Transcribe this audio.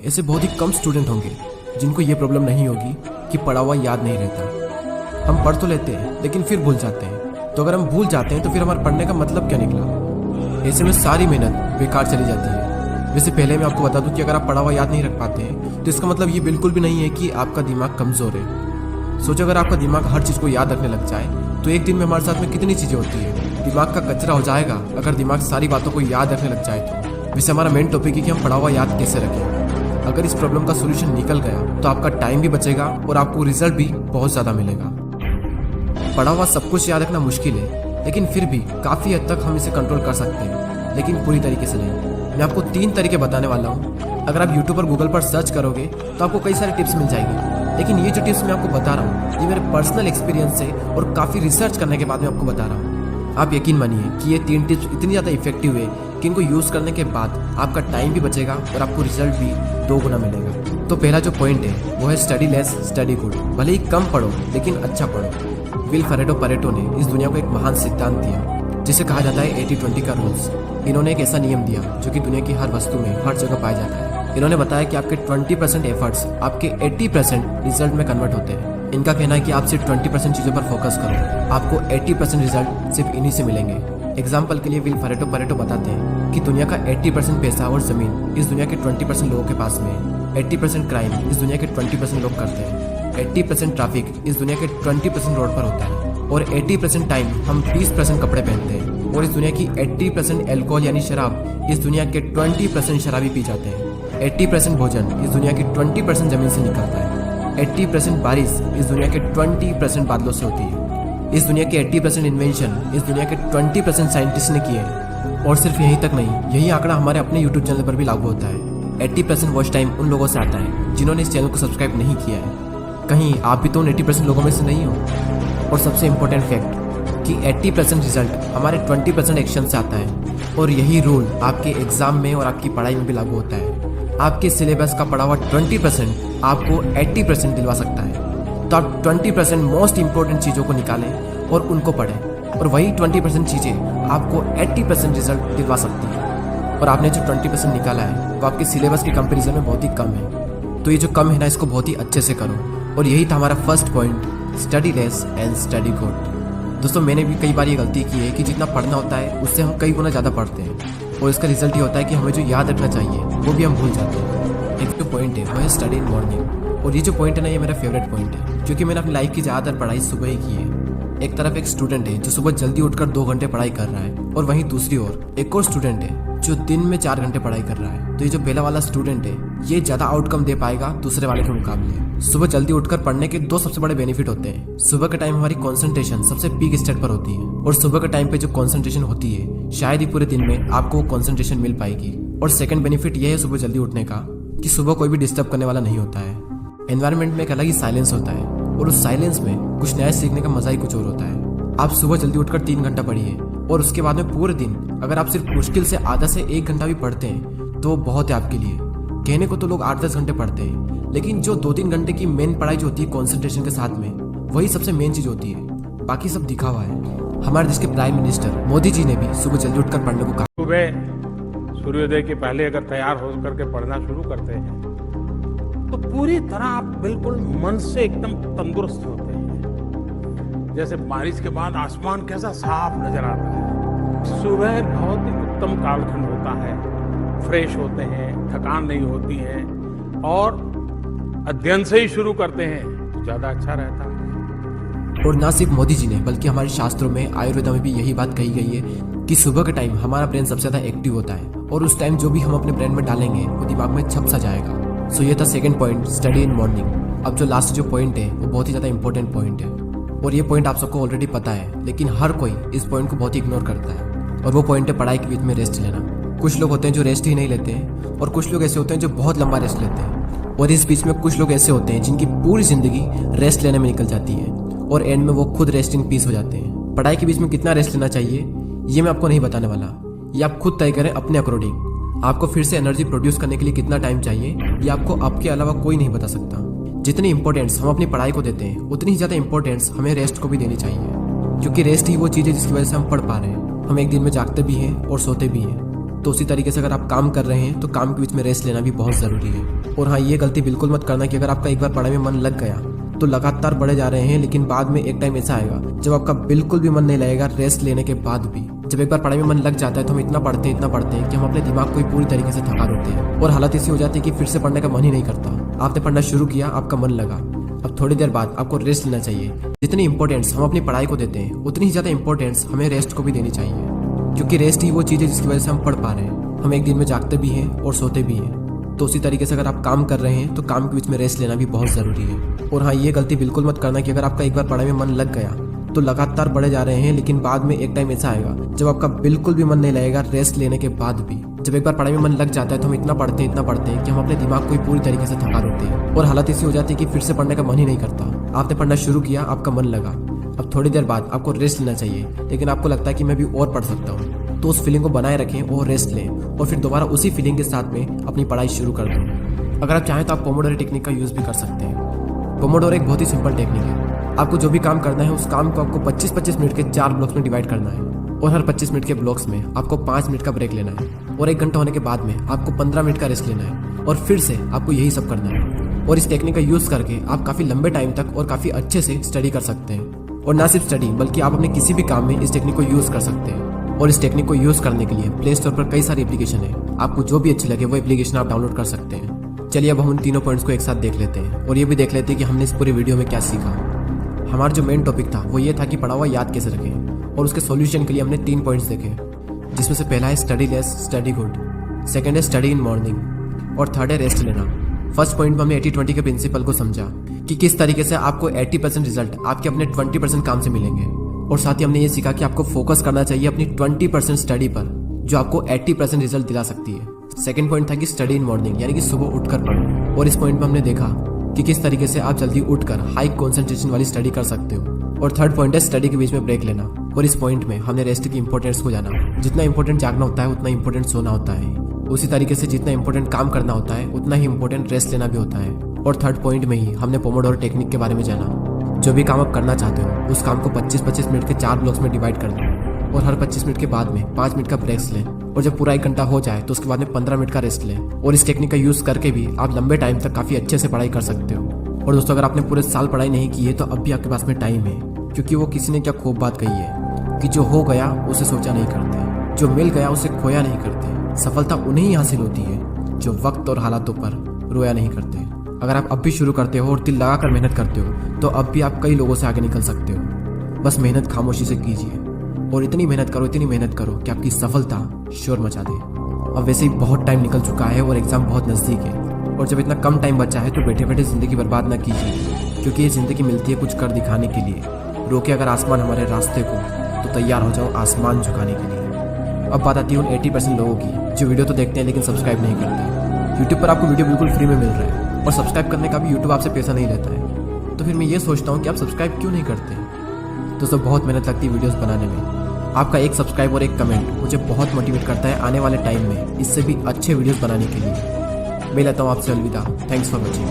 ऐसे बहुत ही कम स्टूडेंट होंगे जिनको ये प्रॉब्लम नहीं होगी कि पढ़ा हुआ याद नहीं रहता। हम पढ़ तो लेते हैं लेकिन फिर भूल जाते हैं। तो अगर हम भूल जाते हैं तो फिर हमारे पढ़ने का मतलब क्या निकला? ऐसे में सारी मेहनत बेकार चली जाती है। वैसे पहले मैं आपको बता दूं कि अगर आप पढ़ा हुआ याद नहीं रख पाते हैं तो इसका मतलब ये बिल्कुल भी नहीं है कि आपका दिमाग कमज़ोर है। सोचो अगर आपका दिमाग हर चीज़ को याद रखने लग जाए तो एक दिन में हमारे साथ में कितनी चीज़ें होती है, दिमाग का कचरा हो जाएगा अगर दिमाग सारी बातों को याद रखने लग जाए तो। वैसे हमारा मेन टॉपिक है कि हम पढ़ा हुआ याद कैसे रखें। अगर इस प्रॉब्लम का सोल्यूशन निकल गया तो आपका टाइम भी बचेगा और आपको रिजल्ट भी बहुत ज़्यादा मिलेगा। पढ़ा हुआ सब कुछ याद रखना मुश्किल है, लेकिन फिर भी काफ़ी हद तक हम इसे कंट्रोल कर सकते हैं, लेकिन पूरी तरीके से नहीं। मैं आपको 3 तरीके बताने वाला हूँ। अगर आप यूट्यूब और गूगल पर सर्च करोगे तो आपको कई सारे टिप्स मिल जाएंगे, लेकिन ये जो टिप्स मैं आपको बता रहा हूँ ये मेरे पर्सनल एक्सपीरियंस से और काफ़ी रिसर्च करने के बाद मैं आपको बता रहा हूँ। आप यकीन मानिए कि ये 3 टिप्स इतनी ज़्यादा इफेक्टिव है कि इनको यूज़ करने के बाद आपका टाइम भी बचेगा और आपको रिजल्ट भी 2 गुना मिलेगा। तो पहला जो पॉइंट है वो है स्टडी लेस स्टडी गुड। भले ही कम पढ़ो लेकिन अच्छा पढ़ो। विल परेटो ने इस दुनिया को एक महान सिद्धांत दिया जिसे कहा जाता है 80-20 का रूल्स। इन्होंने एक ऐसा नियम दिया जो कि दुनिया की हर वस्तु में हर जगह पाया जाता है। इन्होंने बताया कि आपके 20% एफर्ट्स आपके 80% रिजल्ट में कन्वर्ट होते हैं। इनका कहना है कि आप सिर्फ 20% चीज़ों पर फोकस करो, आपको 80% रिजल्ट सिर्फ इन्हीं से मिलेंगे। एग्जाम्पल के लिए विल परेटो बताते हैं कि दुनिया का 80% पैसा और ज़मीन इस दुनिया के 20% लोगों के पास में है। 80% क्राइम इस दुनिया के 20% लोग करते हैं। 80% ट्रैफिक इस दुनिया के 20% रोड पर होता है। और 80% टाइम हम 20% कपड़े पहनते हैं। और इस दुनिया की 80% एल्कोहल यानी शराब इस दुनिया के 20% शराबी पी जाते हैं। 80% भोजन इस दुनिया की 20% जमीन से निकलता है। 80% बारिश इस दुनिया के 20% बादलों से होती है। इस दुनिया के 80% इन्वेंशन इस दुनिया के 20% साइंटिस्ट ने किए हैं। और सिर्फ यहीं तक नहीं, यही आंकड़ा हमारे अपने यूट्यूब चैनल पर भी लागू होता है। 80% वॉच टाइम उन लोगों से आता है जिन्होंने इस चैनल को सब्सक्राइब नहीं किया है। कहीं आप भी तो उन 80% लोगों में से नहीं हो। और सबसे इम्पोर्टेंट फैक्ट कि 80% रिजल्ट हमारे 20% एक्शन से आता है। और यही रूल आपके एग्जाम में और आपकी पढ़ाई में भी लागू होता है। आपके सिलेबस का पढ़ा हुआ 20% आपको 80% दिलवा सकता है। तो आप 20% मोस्ट इंपॉर्टेंट चीज़ों को निकालें और उनको पढ़ें, और वही 20% चीज़ें आपको 80% रिजल्ट दिलवा सकती हैं। और आपने जो 20% निकाला है वो आपके सिलेबस के कंपैरिजन में बहुत ही कम है। तो ये जो कम है ना, इसको बहुत ही अच्छे से करो। और यही था हमारा first point, study less and study good. दोस्तों, मैंने भी कई बार ये गलती की है कि जितना पढ़ना होता है उससे हम कई गुना ज़्यादा पढ़ते हैं, और इसका रिजल्ट ये होता है कि हमें जो याद रखना चाहिए वो भी हम भूल जाते हैं। एक जो पॉइंट है वो है स्टडी इन मॉर्निंग। और ये जो पॉइंट है ना, ये मेरा फेवरेट पॉइंट है, क्योंकि मैंने अपनी लाइफ की ज़्यादातर पढ़ाई सुबह ही की है। एक तरफ एक स्टूडेंट है जो सुबह जल्दी उठकर 2 घंटे पढ़ाई कर रहा है, और वहीं दूसरी ओर एक और स्टूडेंट है जो दिन में 4 घंटे पढ़ाई कर रहा है। तो ये जो पहला वाला स्टूडेंट है ये ज़्यादा आउटकम दे पाएगा दूसरे वाले के मुकाबले। सुबह जल्दी उठकर पढ़ने के 2 सबसे बड़े बेनिफिट होते हैं। सुबह के टाइम हमारी कंसंट्रेशन सबसे पीक स्टेट पर होती है, और सुबह के टाइम पे जो कंसंट्रेशन होती है शायद ही पूरे दिन में आपको कंसंट्रेशन मिल पाएगी। और सेकंड बेनिफिट ये है सुबह जल्दी उठने का कि सुबह कोई भी डिस्टर्ब करने वाला नहीं होता है। एनवायरनमेंट में एक अलग ही साइलेंस होता है, और उस साइलेंस में कुछ नया सीखने का मजा ही कुछ और होता है। आप सुबह जल्दी उठकर 3 घंटा पढ़िए, और उसके बाद में पूरे दिन अगर आप सिर्फ मुश्किल से आधा से 1 घंटा भी पढ़ते हैं तो बहुत है आपके लिए। कहने को तो लोग 8-10 घंटे पढ़ते हैं, लेकिन जो 2-3 घंटे की मेन पढ़ाई जो होती है कॉन्सेंट्रेशन के साथ में, वही सबसे मेन चीज होती है। बाकी सब दिखावा है। हमारे देश के प्राइम मिनिस्टर मोदी जी ने भी सुबह जल्दी उठकर पढ़ने को कहा। सुबह सूर्योदय के पहले अगर तैयार होकर के पढ़ना शुरू करते हैं तो पूरी तरह आप बिल्कुल मन से एकदम तंदुरुस्त होते हैं। जैसे बारिश के बाद आसमान कैसा साफ नजर आता है। सुबह बहुत ही उत्तम कालखंड होता है, फ्रेश होते हैं, थकान नहीं होती है, और अध्ययन से ही शुरू करते हैं तो ज्यादा अच्छा रहता है। और ना सिर्फ मोदी जी ने बल्कि हमारे शास्त्रों में, आयुर्वेद में भी यही बात कही गई है कि सुबह के टाइम हमारा ब्रेन सबसे ज्यादा एक्टिव होता है, और उस टाइम जो भी हम अपने ब्रेन में डालेंगे वो दिमाग में छप सा जाएगा। सो ये था second point, study in morning. अब जो लास्ट जो पॉइंट है वो बहुत ही ज्यादा इंपॉर्टेंट पॉइंट है, और ये पॉइंट आप सबको ऑलरेडी पता है, लेकिन हर कोई इस पॉइंट को बहुत ही इग्नोर करता है। और वो पॉइंट है पढ़ाई के बीच में रेस्ट लेना। कुछ लोग होते हैं जो रेस्ट ही नहीं लेते हैं, और कुछ लोग ऐसे होते हैं जो बहुत लंबा रेस्ट लेते हैं। और इस बीच में कुछ लोग ऐसे होते हैं जिनकी पूरी जिंदगी रेस्ट लेने में निकल जाती है, और एंड में वो खुद रेस्ट इन पीस हो जाते हैं। पढ़ाई के बीच में कितना रेस्ट लेना चाहिए ये मैं आपको नहीं बताने वाला, ये आप खुद तय करें अपने अकॉर्डिंग। आपको फिर से एनर्जी प्रोड्यूस करने के लिए कितना टाइम चाहिए ये आपको आपके अलावा कोई नहीं बता सकता। जितनी इंपॉर्टेंस हम अपनी पढ़ाई को देते हैं उतनी ही ज़्यादा इंपॉर्टेंस हमें रेस्ट को भी देनी चाहिए, क्योंकि रेस्ट ही वो चीज़ है जिसकी वजह से हम पढ़ पा रहे हैं। हम एक दिन में जागते भी हैं और सोते भी हैं। तो उसी तरीके से अगर आप काम कर रहे हैं तो काम के बीच में रेस्ट लेना भी बहुत ज़रूरी है। और हाँ, ये गलती बिल्कुल मत करना कि अगर आपका एक बार पढ़ाई में मन लग गया तो लगातार बढ़े जा रहे हैं, लेकिन बाद में एक टाइम ऐसा आएगा जब आपका बिल्कुल भी मन नहीं लगेगा रेस्ट लेने के बाद भी। जब एक बार पढ़ाई में मन लग जाता है तो हम इतना पढ़ते हैं कि हम अपने दिमाग को ही पूरी तरीके से थका देते हैं और हालत ऐसी हो जाती है कि फिर से पढ़ने का मन ही नहीं करता। आपने पढ़ना शुरू किया, आपका मन लगा, अब थोड़ी देर बाद आपको रेस्ट लेना चाहिए। जितनी इंपॉर्टेंस हम अपनी पढ़ाई को देते हैं उतनी ही ज़्यादा इंपॉर्टेंस हमें रेस्ट को भी देनी चाहिए, क्योंकि रेस्ट ही वो चीज़ है जिसकी वजह से हम पढ़ पा रहे हैं। हम एक दिन में जागते भी हैं और सोते भी हैं, तो उसी तरीके से अगर आप काम कर रहे हैं तो काम के बीच में रेस्ट लेना भी बहुत ज़रूरी है। और हाँ, ये गलती बिल्कुल मत करना कि अगर आपका एक बार पढ़ाई में मन लग गया तो लगातार बढ़े जा रहे हैं, लेकिन बाद में एक टाइम ऐसा आएगा जब आपका बिल्कुल भी मन नहीं लगेगा रेस्ट लेने के बाद भी। जब एक बार पढ़ाई में मन लग जाता है तो हम इतना पढ़ते हैं कि हम अपने दिमाग को ही पूरी तरीके से थका देते हैं और हालत ऐसी हो जाती है कि फिर से पढ़ने का मन ही नहीं करता। आपने पढ़ना शुरू किया, आपका मन लगा, अब थोड़ी देर बाद आपको रेस्ट लेना चाहिए, लेकिन आपको लगता है कि मैं भी और पढ़ सकता हूँ, तो उस फीलिंग को बनाए रखें और रेस्ट लें और फिर दोबारा उसी फीलिंग के साथ में अपनी पढ़ाई शुरू कर दें। अगर आप चाहें तो आप पोमोडोरो टेक्निक का यूज़ भी कर सकते हैं। पोमोडोरो एक बहुत ही सिंपल टेक्निक है। आपको जो भी काम करना है उस काम को आपको 25-25 मिनट के 4 ब्लॉक्स में डिवाइड करना है और हर 25 मिनट के ब्लॉक्स में आपको 5 मिनट का ब्रेक लेना है और 1 घंटा होने के बाद में आपको 15 मिनट का रेस्ट लेना है और फिर से आपको यही सब करना है। और इस टेक्निक का यूज़ करके आप काफ़ी लंबे टाइम तक और काफ़ी अच्छे से स्टडी कर सकते हैं। और ना सिर्फ स्टडी बल्कि आप अपने किसी भी काम में इस टेक्निक को यूज़ कर सकते हैं। और इस टेक्निक को यूज़ करने के लिए प्ले स्टोर पर कई सारी एप्लीकेशन है, आपको जो भी अच्छी लगे वो एप्लीकेशन आप डाउनलोड कर सकते हैं। चलिए अब हम उन तीनों पॉइंट्स को एक साथ देख लेते हैं और ये भी देख लेते हैं कि हमने इस पूरी वीडियो में क्या सीखा। हमारा जो मेन टॉपिक था वो ये था कि पढ़ा हुआ याद कैसे रखें, और उसके सॉल्यूशन के लिए हमने 3 पॉइंट्स देखे, जिसमें से पहला है study less study good, second है स्टडी इन मॉर्निंग और थर्ड है रेस्ट लेना। फर्स्ट पॉइंट में हमने 80-20 के प्रिंसिपल को समझा कि किस तरीके से आपको 80% रिजल्ट आपके अपने 20% काम से मिलेंगे, और साथ ही हमने ये सीखा कि आपको फोकस करना चाहिए अपनी 20% स्टडी पर जो आपको 80% रिजल्ट दिला सकती है। सेकंड पॉइंट था कि स्टडी इन मॉर्निंग, यानी कि सुबह उठकर पढ़ो, और इस पॉइंट में हमने देखा कि किस तरीके से आप जल्दी उठकर हाई कंसंट्रेशन वाली स्टडी कर सकते हो। और थर्ड पॉइंट है स्टडी के बीच में ब्रेक लेना, और इस पॉइंट में हमने रेस्ट की इंपॉर्टेंस को जाना। जितना इंपॉर्टेंट जागना होता है उतना इंपॉर्टेंट सोना होता है, उसी तरीके से जितना इंपॉर्टेंट काम करना होता है उतना ही इंपॉर्टेंट रेस्ट लेना भी होता है। और थर्ड पॉइंट में ही हमने पोमोडोरो टेक्निक के बारे में जाना। जो भी काम आप करना चाहते हो उस काम को 25-25 मिनट के 4 ब्लॉक्स में डिवाइड कर दो और हर 25 मिनट के बाद में 5 मिनट का ब्रेक लें, और जब पूरा 1 घंटा हो जाए तो उसके बाद में 15 मिनट का रेस्ट लें। और इस टेक्निक का यूज़ करके भी आप लंबे टाइम तक काफ़ी अच्छे से पढ़ाई कर सकते हो। और दोस्तों, अगर आपने पूरे साल पढ़ाई नहीं की है तो अब भी आपके पास में टाइम है, क्योंकि वो किसी ने क्या खूब बात कही है कि जो हो गया उसे सोचा नहीं करते, जो मिल गया उसे खोया नहीं करते। सफलता उन्हें ही हासिल होती है जो वक्त और हालातों पर रोया नहीं करते। अगर आप अब भी शुरू करते हो और दिल लगाकर मेहनत करते हो तो अब भी आप कई लोगों से आगे निकल सकते हो। बस मेहनत खामोशी से कीजिए और इतनी मेहनत करो कि आपकी सफलता शोर मचा दे। अब वैसे ही बहुत टाइम निकल चुका है और एग्ज़ाम बहुत नज़दीक है, और जब इतना कम टाइम बचा है तो बैठे बैठे ज़िंदगी बर्बाद ना कीजिए, क्योंकि ये ज़िंदगी मिलती है कुछ कर दिखाने के लिए। रोके अगर आसमान हमारे रास्ते को तो तैयार हो जाओ आसमान झुकाने के लिए। अब बात आती है उन 80% लोगों की जो वीडियो तो देखते हैं लेकिन सब्सक्राइब नहीं करते। यूट्यूब पर आपको वीडियो बिल्कुल फ्री में मिल रहा है और सब्सक्राइब करने का भी यूट्यूब आपसे पैसा नहीं लेता है, तो फिर मैं ये सोचता हूँ कि आप सब्सक्राइब क्यों नहीं करते। दोस्तों, बहुत मेहनत लगती है वीडियोज़ बनाने में। आपका एक सब्सक्राइब और एक कमेंट मुझे बहुत मोटिवेट करता है आने वाले टाइम में इससे भी अच्छे वीडियोस बनाने के लिए। मैं लेता हूँ आपसे अलविदा। Thanks for watching.